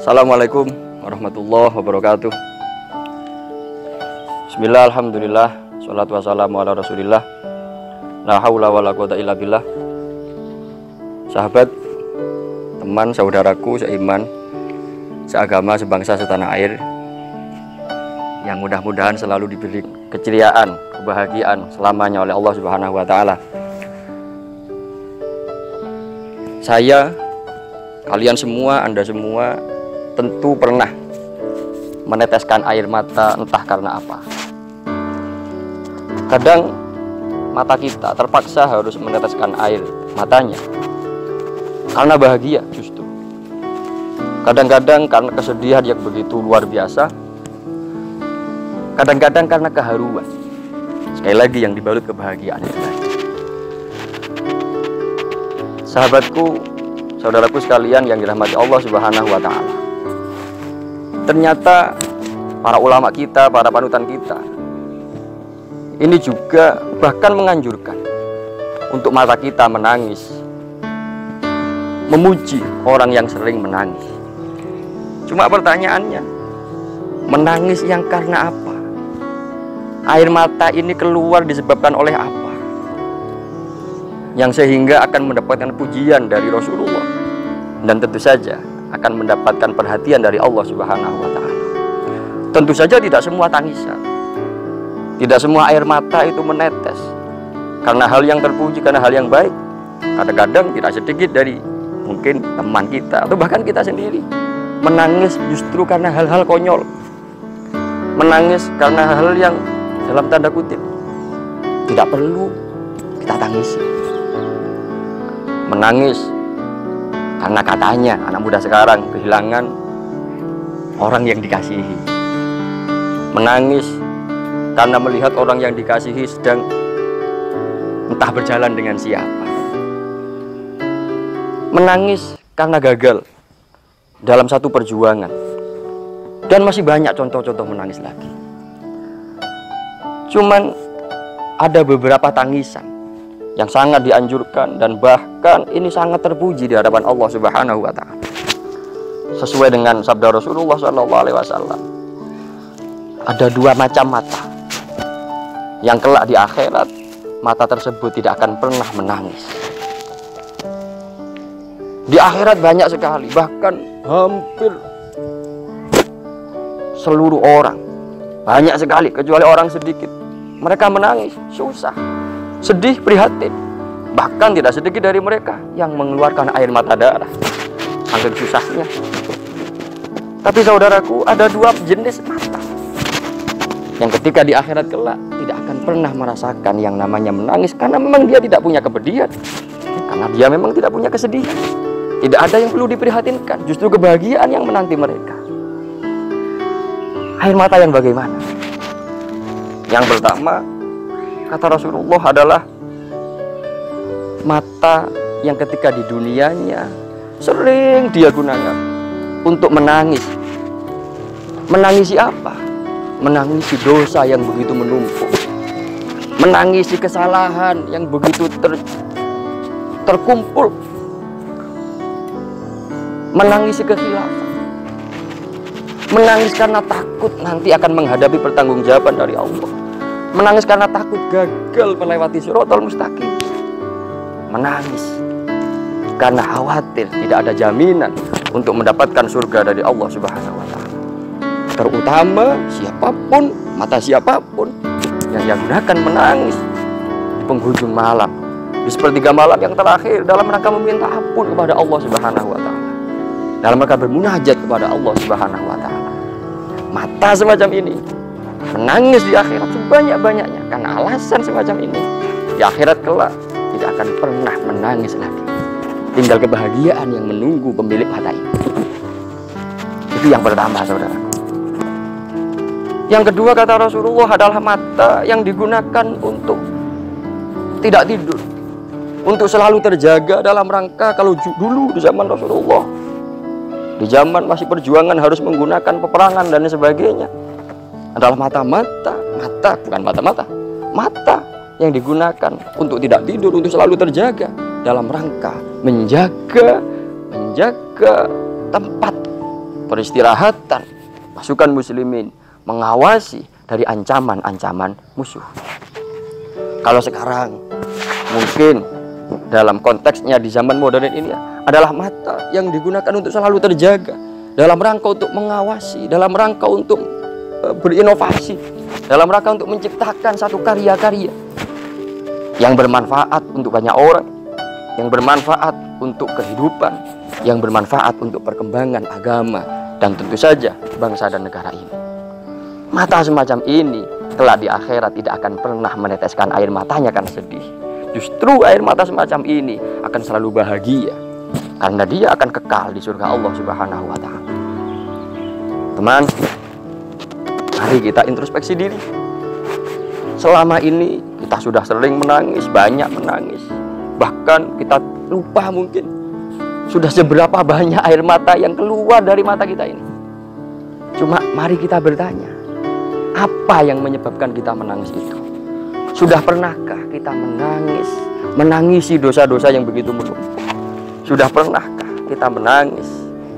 Assalamualaikum warahmatullahi wabarakatuh. Bismillah, alhamdulillah, sholatu wassalamu ala rasulillah, la haula wa la quwata illa billah. Sahabat, teman, saudaraku seiman, seagama, sebangsa, setanah air, yang mudah-mudahan selalu diberi keceriaan, kebahagiaan selamanya oleh Allah Subhanahu wa Ta'ala. Saya, kalian semua, Anda semua tentu pernah meneteskan air mata, entah karena apa. Kadang mata kita terpaksa harus meneteskan air matanya karena bahagia justru. Kadang-kadang karena kesedihan yang begitu luar biasa. Kadang-kadang karena keharuan. Sekali lagi yang dibalut kebahagiaan itu tadi. Sahabatku, saudaraku sekalian yang dirahmati Allah Subhanahu wa Ta'ala. Ternyata para ulama kita, para panutan kita, ini juga bahkan menganjurkan untuk mata kita menangis, memuji orang yang sering menangis. Cuma pertanyaannya, menangis yang karena apa? Air mata ini keluar disebabkan oleh apa? Yang sehingga akan mendapatkan pujian dari Rasulullah, dan tentu saja akan mendapatkan perhatian dari Allah Subhanahu wa Ta'ala. Tentu saja tidak semua tangisan, tidak semua air mata itu menetes karena hal yang terpuji, karena hal yang baik. Kadang-kadang tidak sedikit dari mungkin teman kita atau bahkan kita sendiri menangis justru karena hal-hal konyol, menangis karena hal yang dalam tanda kutip tidak perlu kita tangisi. Menangis karena katanya anak muda sekarang kehilangan orang yang dikasihi. Menangis karena melihat orang yang dikasihi sedang entah berjalan dengan siapa. Menangis karena gagal dalam satu perjuangan. Dan masih banyak contoh-contoh menangis lagi. Cuman ada beberapa tangisan yang sangat dianjurkan dan bahkan ini sangat terpuji di hadapan Allah Subhanahu wa Ta'ala. Sesuai dengan sabda Rasulullah SAW, ada dua macam mata yang kelak di akhirat mata tersebut tidak akan pernah menangis. Di akhirat banyak sekali, bahkan hampir seluruh orang, banyak sekali, kecuali orang sedikit, mereka menangis, susah, sedih, prihatin. Bahkan tidak sedikit dari mereka yang mengeluarkan air mata darah, saking susahnya. Tapi saudaraku, ada dua jenis mata yang ketika di akhirat kelak tidak akan pernah merasakan yang namanya menangis, karena memang dia tidak punya kepedihan, karena dia memang tidak punya kesedihan. Tidak ada yang perlu diprihatinkan, justru kebahagiaan yang menanti mereka. Air mata yang bagaimana? Yang pertama, kata Rasulullah, adalah mata yang ketika di dunianya sering dia gunakan untuk menangis. Menangisi apa? Menangisi dosa yang begitu menumpuk, menangisi kesalahan yang begitu terkumpul, menangisi kekhilafan, menangis karena takut nanti akan menghadapi pertanggungjawaban dari Allah, menangis karena takut gagal melewati Shiratal Mustaqim, menangis karena khawatir tidak ada jaminan untuk mendapatkan surga dari Allah Subhanahu wa Ta'ala. Terutama siapapun, mata siapapun yang dia gunakan menangis di penghujung malam, di sepertiga malam yang terakhir, dalam rangka meminta ampun kepada Allah Subhanahu wa Ta'ala, dalam rangka bermunajat kepada Allah Subhanahu wa Ta'ala. Mata semacam ini menangis di akhirat sebanyak-banyaknya karena alasan semacam ini. Di akhirat kelak tidak akan pernah menangis lagi. Tinggal kebahagiaan yang menunggu pemilik mata ini. Itu yang pertama, saudara. Yang kedua, kata Rasulullah, adalah mata yang digunakan untuk tidak tidur, untuk selalu terjaga dalam rangka, kalau dulu di zaman Rasulullah, di zaman masih perjuangan harus menggunakan peperangan dan sebagainya, adalah mata yang digunakan untuk tidak tidur, untuk selalu terjaga dalam rangka menjaga tempat peristirahatan pasukan muslimin, mengawasi dari ancaman-ancaman musuh. Kalau sekarang mungkin dalam konteksnya di zaman modern ini adalah mata yang digunakan untuk selalu terjaga, dalam rangka untuk mengawasi, dalam rangka untuk berinovasi, dalam rangka untuk menciptakan satu karya-karya yang bermanfaat untuk banyak orang, yang bermanfaat untuk kehidupan, yang bermanfaat untuk perkembangan agama, dan tentu saja bangsa dan negara ini. Mata semacam ini kelak di akhirat tidak akan pernah meneteskan air matanya karena sedih. Justru air mata semacam ini akan selalu bahagia karena dia akan kekal di surga Allah Subhanahu wa Ta'ala. Teman, mari kita introspeksi diri. Selama ini kita sudah sering menangis, banyak menangis, bahkan kita lupa mungkin sudah seberapa banyak air mata yang keluar dari mata kita ini. Cuma mari kita bertanya, apa yang menyebabkan kita menangis itu? Sudah pernahkah kita menangisi dosa-dosa yang begitu menumpuk? Sudah pernahkah kita menangis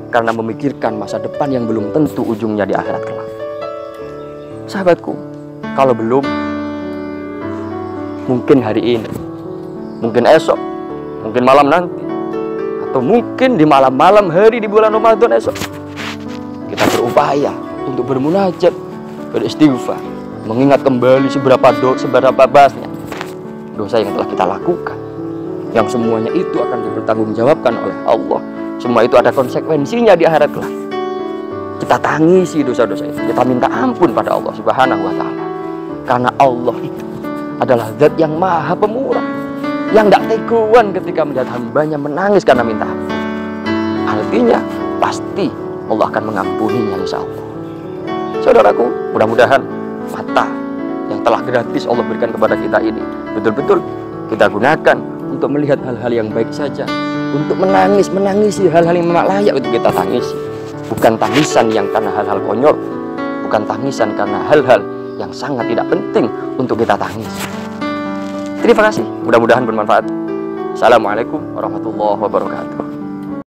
karena memikirkan masa depan yang belum tentu ujungnya di akhirat kelak? Sahabatku, kalau belum, mungkin hari ini, mungkin esok, mungkin malam nanti, atau mungkin di malam-malam hari di bulan Ramadan esok, kita berupaya untuk bermunajat, beristighfar, mengingat kembali seberapa basnya dosa yang telah kita lakukan, yang semuanya itu akan dipertanggungjawabkan oleh Allah. Semua itu ada konsekuensinya di akhirat kelak. Kita tangisi dosa-dosa itu, kita minta ampun pada Allah Subhanahu wa Ta'ala, karena Allah itu adalah zat yang maha pemurah, yang tidak teguan ketika melihat hambanya menangis karena minta ampun. Artinya pasti Allah akan mengampuninya, insya Allah. Saudaraku, mudah-mudahan mata yang telah gratis Allah berikan kepada kita ini betul-betul kita gunakan untuk melihat hal-hal yang baik saja, untuk menangisi hal-hal yang memang layak untuk kita tangisi, bukan tangisan yang karena hal-hal konyol, bukan tangisan karena hal-hal yang sangat tidak penting untuk kita tangisi. Terima kasih, mudah-mudahan bermanfaat. Assalamualaikum warahmatullahi wabarakatuh.